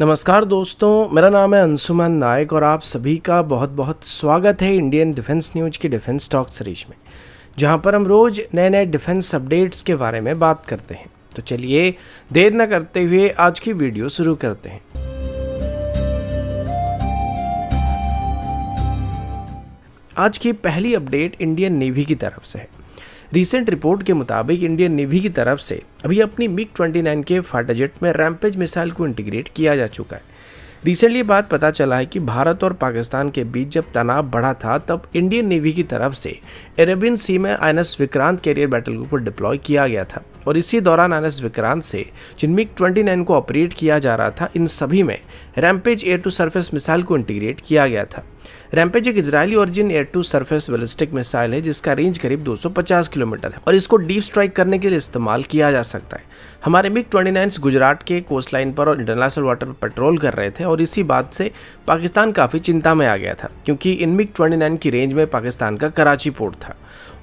नमस्कार दोस्तों, मेरा नाम है अंशुमन नायक और आप सभी का बहुत बहुत स्वागत है इंडियन डिफेंस न्यूज की डिफेंस टॉक सीरीज में, जहां पर हम रोज नए नए डिफेंस अपडेट्स के बारे में बात करते हैं। तो चलिए देर न करते हुए आज की वीडियो शुरू करते हैं। आज की पहली अपडेट इंडियन नेवी की तरफ से है। रिसेंट रिपोर्ट के मुताबिक इंडियन नेवी की तरफ से अभी अपनी MiG-29 के फाइटर जेट में रैम्पेज मिसाइल को इंटीग्रेट किया जा चुका है। रिसेंटली बात पता चला है कि भारत और पाकिस्तान के बीच जब तनाव बढ़ा था तब इंडियन नेवी की तरफ से अरेबियन सी में INS Vikrant carrier battle group को डिप्लॉय किया गया था और इसी दौरान INS विक्रांत से जिन MiG-29 को ऑपरेट किया जा रहा था, इन सभी में rampage air to surface missile को इंटीग्रेट किया गया था। रैम्पेज एक Israeli origin air to surface ballistic missile है जिसका रेंज करीब 250 किलोमीटर है और इसको डीप स्ट्राइक करने के लिए इस्तेमाल किया जा सकता है। हमारे MiG-29 गुजरात के कोस्ट लाइन पर और इंटरनेशनल वाटर पर पेट्रोल कर रहे थे और इसी बात से पाकिस्तान काफ़ी चिंता में आ गया था, क्योंकि इन MiG-29 की रेंज में पाकिस्तान का कराची पोर्ट था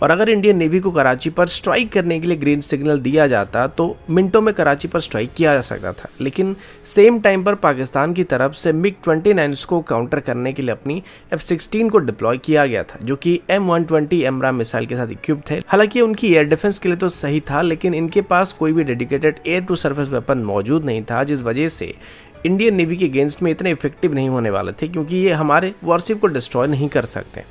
और अगर इंडियन नेवी को कराची पर स्ट्राइक करने के लिए ग्रीन सिग्नल दिया जाता तो मिनटों में कराची पर स्ट्राइक किया जा सकता था। लेकिन सेम टाइम पर पाकिस्तान की तरफ से MiG-29 को काउंटर करने के लिए अपनी F-16 को डिप्लॉय किया गया था, जो कि M120 एमराम मिसाइल के साथ इक्विप्ड थे। हालांकि उनकी एयर डिफेंस के लिए तो सही था, लेकिन इनके पास कोई भी dedicated air to surface weapon मौजूद नहीं था, जिस वजह से इंडियन नेवी के अगेंस्ट में इतने इफेक्टिव नहीं होने वाले थे, क्योंकि ये हमारे वॉरशिप को डिस्ट्रॉय नहीं कर सकते।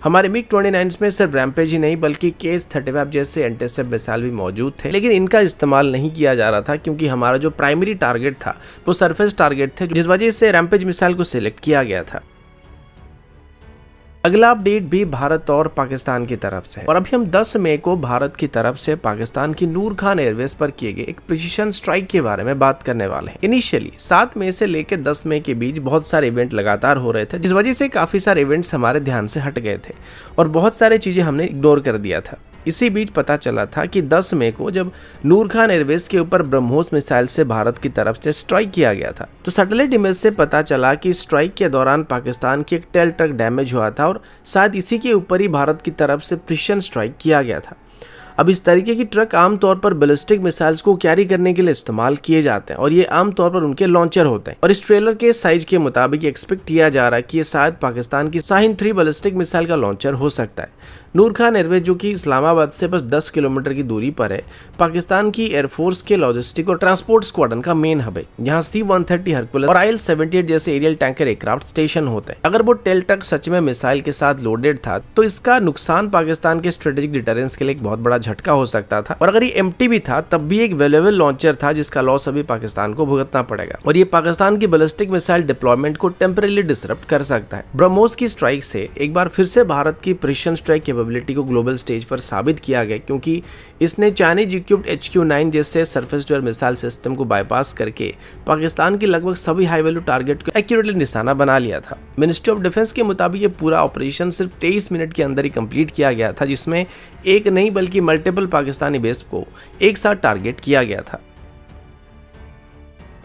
हमारे MiG-29 में सिर्फ रैम्पेज ही नहीं बल्कि KS-35 जैसे एंटीसेप मिसाइल भी मौजूद थे, लेकिन इनका इस्तेमाल नहीं किया जा रहा था क्योंकि हमारा जो प्राइमरी टारगेट था वो सरफेस टारगेट थे, जिस वजह से रैम्पेज मिसाइल को सिलेक्ट किया गया था। अगला अपडेट भी भारत और पाकिस्तान की तरफ से है और अभी हम 10 मई को भारत की तरफ से पाकिस्तान की नूर खान एयरवेज पर किए गए एक प्रिसीजन स्ट्राइक के बारे में बात करने वाले हैं। इनिशियली 7 मई से लेकर 10 मई के बीच बहुत सारे इवेंट लगातार हो रहे थे, जिस वजह से काफी सारे इवेंट्स हमारे ध्यान से हट गए थे और बहुत सारी चीजें हमने इग्नोर कर दिया था। इसी बीच पता चला था कि 10 मई को जब नूर खान एयरवेज के ऊपर ब्रह्मोस मिसाइल से भारत की तरफ से स्ट्राइक किया गया था, तो सैटेलाइट इमेज से पता चला कि स्ट्राइक के दौरान पाकिस्तान की एक टेल ट्रक डैमेज हुआ था और शायद इसी के ऊपर ही भारत की तरफ से प्रिसीजन स्ट्राइक किया गया था। अब इस तरीके की ट्रक आमतौर पर बैलिस्टिक मिसाइल्स को कैरी करने के लिए इस्तेमाल किए जाते हैं और ये आमतौर पर उनके लॉन्चर होते हैं और इस ट्रेलर के साइज के मुताबिक एक्सपेक्ट किया जा रहा है कि ये शायद पाकिस्तान की शाहीन 3 बैलिस्टिक मिसाइल का लॉन्चर हो सकता है। नूर खान एयरवेज, जो कि इस्लामाबाद से बस 10 किलोमीटर की दूरी पर है, पाकिस्तान की एयरफोर्स के लॉजिस्टिक और ट्रांसपोर्ट स्क्वाड्रन का मेन हब है। यहाँ C-130 हरकुलस और IL-78 जैसे एरियल टैंकर एयरक्राफ्ट स्टेशन होते हैं। अगर वो टेल ट्रक सच में मिसाइल के साथ लोडेड था तो इसका नुकसान पाकिस्तान के स्ट्रेटेजिक डिटरेंस के लिए एक बहुत बड़ा झटका हो सकता था और अगर ये एम्प्टी भी था तब भी एक वैल्यूएबल लॉन्चर था जिसका लॉस अभी पाकिस्तान को भुगतना पड़ेगा और ये पाकिस्तान की बैलिस्टिक मिसाइल डिप्लॉयमेंट को टेम्परेली डिसरप्ट कर सकता है। ब्रह्मोस की स्ट्राइक से एक बार फिर से भारत की प्रिसीजन स्ट्राइक कैपेबिलिटी को ग्लोबल स्टेज पर साबित किया गया, क्योंकि इसने चाइनीज इक्विप्ड HQ-9 जैसे surface to air missile system को बाईपास करके पाकिस्तान के लगभग सभी हाई वैल्यू टारगेट को एक्यूरेटली निशाना बना लिया था। मिनिस्ट्री ऑफ डिफेंस के मुताबिक ये पूरा ऑपरेशन सिर्फ 23 मिनट के अंदर ही कंप्लीट किया गया था, जिसमें एक नहीं बल्कि मल्टीपल पाकिस्तानी बेस को एक साथ टारगेट किया गया था।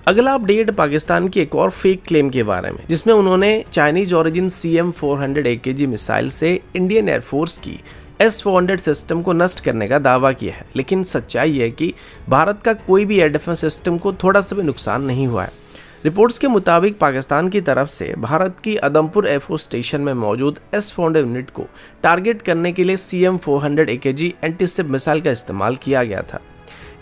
अगला अपडेट पाकिस्तान की एक और फेक क्लेम के बारे में, जिसमें उन्होंने Chinese origin CM-400 AKG missile से इंडियन एयरफोर्स की S-400 सिस्टम को नष्ट करने का दावा किया है। लेकिन सच्चाई है कि भारत का कोई भी एयर डिफेंस सिस्टम को थोड़ा सा भी नुकसान नहीं हुआ है। रिपोर्ट्स के मुताबिक पाकिस्तान की तरफ से भारत की अदमपुर एयरफोर्स स्टेशन में मौजूद S-400 यूनिट को टारगेट करने के लिए CM-400 AKG एंटीसेप मिसाइल का इस्तेमाल किया गया था।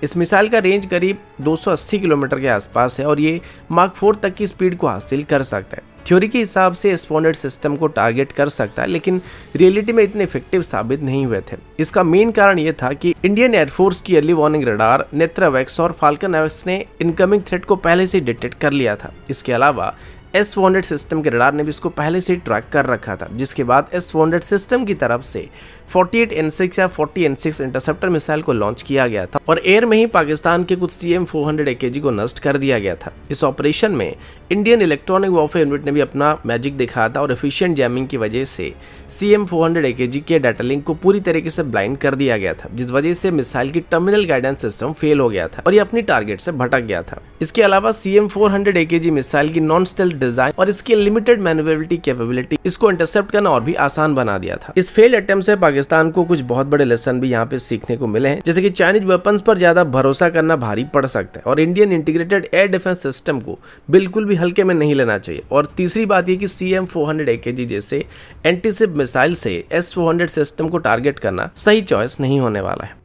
इस मिसाइल का रेंज करीब 280 किलोमीटर के आसपास है और ये मार्क 4 तक की स्पीड को हासिल कर सकता है। थ्योरी के हिसाब से S-400 सिस्टम को टारगेट कर सकता है, लेकिन रियलिटी में इतने इफेक्टिव साबित नहीं हुए थे। इसका मेन कारण ये था कि इंडियन एयरफोर्स की अर्ली वार्निंग रडार नेत्रावेक्स और फाल्कन एवेक्स ने इनकमिंग थ्रेट को पहले से डिटेक्ट कर लिया था। इसके अलावा S-400 सिस्टम के रडार ने भी इसको पहले से ट्रैक कर रखा था, जिसके बाद S-400 सिस्टम की तरफ से 48N6 या 40N6 इंटरसेप्टर मिसाइल को लॉन्च किया गया था और एयर में ही पाकिस्तान के कुछ CM-400 AKG को नष्ट कर दिया गया था। इस ऑपरेशन में इंडियन इलेक्ट्रॉनिक वॉरफेयर यूनिट ने भी अपना मैजिक दिखाया था और एफिशिएंट जैमिंग की वजह से CM-400 AKG के डाटा लिंक को पूरी तरीके से ब्लाइंड कर दिया गया था, जिस वजह से मिसाइल की टर्मिनल गाइडेंस सिस्टम फेल हो गया था और ये अपनी टारगेट से भटक गया था। इसके अलावा CM-400 AKG मिसाइल की नॉन स्टेल्थ डिजाइन और इसकी लिमिटेड मैन्युअलिटी कैपेबिलिटी इसको इंटरसेप्ट करना और भी आसान बना दिया था। इस फेल्ड अटेम्प्ट से पाकिस्तान को कुछ बहुत बड़े लेसन भी यहाँ पे सीखने को मिले हैं, जैसे कि चाइनीज वेपन्स पर ज्यादा भरोसा करना भारी पड़ सकता है और Indian integrated air defence system को बिल्कुल भी हल्के में नहीं लेना चाहिए। और तीसरी बात यह कि CM-400 AKG जैसे एंटीशिप मिसाइल से S-400 सिस्टम को टारगेट करना सही चॉइस नहीं होने वाला है।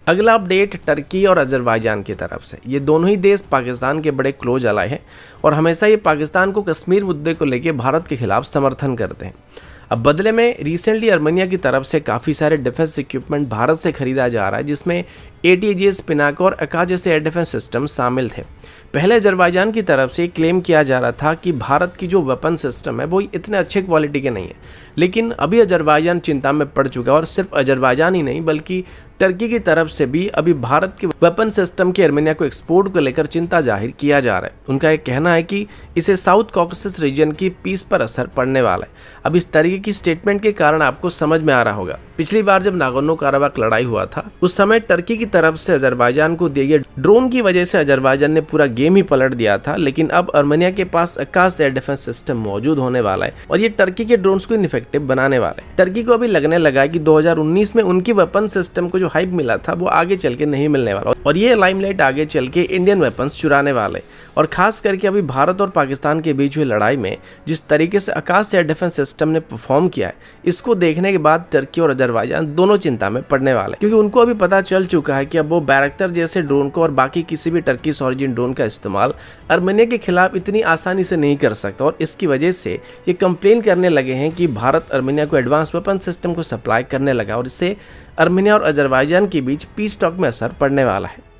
अगला अपडेट टर्की और अजरबैजान की तरफ से। ये दोनों ही देश पाकिस्तान के बड़े क्लोज अलाय हैं और हमेशा ये पाकिस्तान को कश्मीर मुद्दे को लेकर भारत के खिलाफ समर्थन करते हैं। अब बदले में रिसेंटली अर्मेनिया की तरफ से काफ़ी सारे डिफेंस इक्विपमेंट भारत से खरीदा जा रहा है, जिसमें ATAGS, पिनाका और अका जैसे एयर डिफेंस सिस्टम शामिल थे। पहले अजरबैजान की तरफ से क्लेम किया जा रहा था कि भारत की जो वेपन सिस्टम है वो इतने अच्छे क्वालिटी के नहीं है, लेकिन अभी अजरबैजान चिंता में पड़ चुका है और सिर्फ अजरबैजान ही नहीं बल्कि टर्की की तरफ से भी अभी भारत के वेपन सिस्टम के अर्मेनिया को एक्सपोर्ट को लेकर चिंता जाहिर किया जा रहा है। उनका एक कहना है कि इसे साउथ कॉकेसस रीजन की पीस पर असर पड़ने वाला है। अब इस तरीके की स्टेटमेंट के कारण आपको समझ में आ रहा होगा, पिछली बार जब नागोर्नो काराबाख लड़ाई हुआ था उस समय टर्की की तरफ से अजरबैजान को दिए गए ड्रोन की वजह से अजरबैजान ने पूरा गेम ही पलट दिया था, लेकिन अब अर्मेनिया के पास आकाश एयर डिफेंस सिस्टम मौजूद होने वाला है और ये टर्की के ड्रोन्स को इनफेक्टिव बनाने वाला है। टर्की को अभी लगने लगा है कि 2019 में उनकी वेपन सिस्टम को जो हाइप मिला था वो आगे चल के नहीं मिलने वाला और ये लाइमलाइट आगे चल के इंडियन वेपन्स चुराने वाले। और खास करके अभी भारत और पाकिस्तान के बीच हुई लड़ाई में जिस तरीके से आकाश एयर डिफेंस सिस्टम ने परफॉर्म किया है, इसको देखने के बाद टर्की और अजरबैजान दोनों चिंता में पड़ने वाले, क्योंकि उनको अभी पता चल चुका है कि अब वो बैरक्टर जैसे ड्रोन को और बाकी किसी भी टर्किश ऑरिजिन ड्रोन का इस्तेमाल अर्मेनिया के खिलाफ इतनी आसानी से नहीं कर सकता। और इसकी वजह से ये कंप्लेन करने लगे हैं कि भारत अर्मेनिया को एडवांस वेपन सिस्टम को सप्लाई करने लगा और इससे अर्मेनिया और अजरबैजान के बीच पीस टॉक में असर पड़ने वाला है।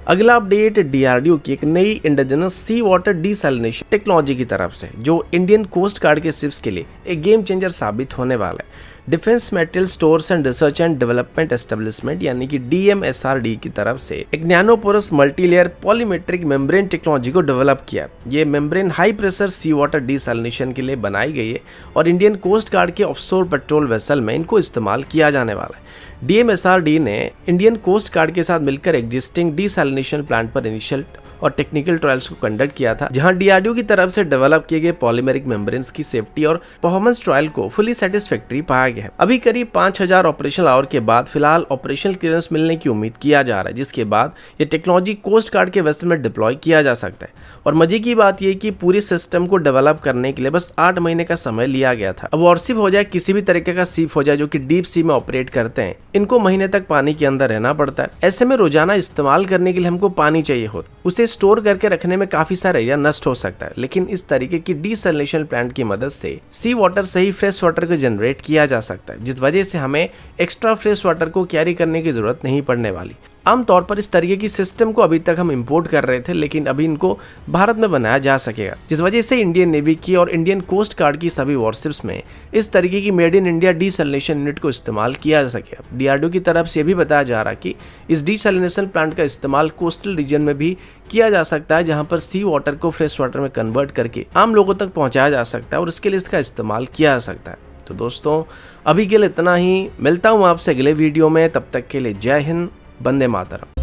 अगला अपडेट DRDO की एक नई इंडिजिनस सी वाटर डिसैलिनेशन टेक्नोलॉजी की तरफ से, जो इंडियन कोस्ट गार्ड के शिप्स के लिए एक गेम चेंजर साबित होने वाला है। Defence material stores and research and development establishment यानी कि DMSRD की तरफ से एक नैनोपोरस मल्टीलेयर पॉलीमेट्रिक मेम्ब्रेन टेक्नोलॉजी को डेवलप किया। ये मेम्ब्रेन हाई प्रेशर सी वाटर डिसैलिनेशन के लिए बनाई गई है और इंडियन कोस्ट गार्ड के ऑफशोर पेट्रोल वेसल में इनको इस्तेमाल किया जाने वाला है। DMSRD ने इंडियन कोस्ट गार्ड के साथ मिलकर एग्जिस्टिंग डिसैलिनेशन प्लांट पर इनिशियल और टेक्निकल ट्रायल्स को कंडक्ट किया था, जहां DRDO की तरफ से डेवलप किए गए पॉलीमेरिक मेम्ब्रेन्स की सेफ्टी और परफॉर्मेंस ट्रायल को फुली सेटिस्फैक्टरी पाया गया है। अभी करीब 5000 ऑपरेशनल आवर के बाद फिलहाल ऑपरेशनल क्लियरेंस मिलने की उम्मीद किया जा रहा है, जिसके बाद ये टेक्नोलॉजी कोस्ट गार्ड के वेसल में डिप्लॉय किया जा सकता है। और मजे की बात यह कि पूरी सिस्टम को डेवलप करने के लिए बस 8 महीने का समय लिया गया था। अब वॉरशिप हो जाए, किसी भी तरीके का शिप हो जाए जो कि डीप सी में ऑपरेट करते हैं, इनको महीने तक पानी के अंदर रहना पड़ता है। ऐसे में रोजाना इस्तेमाल करने के लिए हमको पानी चाहिए होता, उसे स्टोर करके रखने में काफी सारा एरिया नष्ट हो सकता है। लेकिन इस तरीके की डिसैलिनेशन प्लांट की मदद से सी वाटर से ही फ्रेश वाटर को जनरेट किया जा सकता है, जिस वजह से हमें एक्स्ट्रा फ्रेश वाटर को कैरी करने की जरूरत नहीं पड़ने वाली। आमतौर पर इस तरीके की सिस्टम को अभी तक हम इंपोर्ट कर रहे थे, लेकिन अभी इनको भारत में बनाया जा सकेगा, जिस वजह से इंडियन नेवी की और इंडियन कोस्ट गार्ड की सभी वॉरशिप्स में इस तरीके की made in India desalination unit को इस्तेमाल किया जा सकेगा। DRDO की तरफ से भी बताया जा रहा है कि इस डिसैलिनेशन प्लांट का इस्तेमाल कोस्टल रीजन में भी किया जा सकता है, जहां पर सी वाटर को फ्रेश वाटर में कन्वर्ट करके आम लोगों तक पहुंचाया जा सकता है और इसके लिए इसका इस्तेमाल किया जा सकता है। तो दोस्तों, अभी के लिए इतना ही। मिलता हूं आपसे अगले वीडियो में, तब तक के लिए जय हिंद, वंदे मातरम।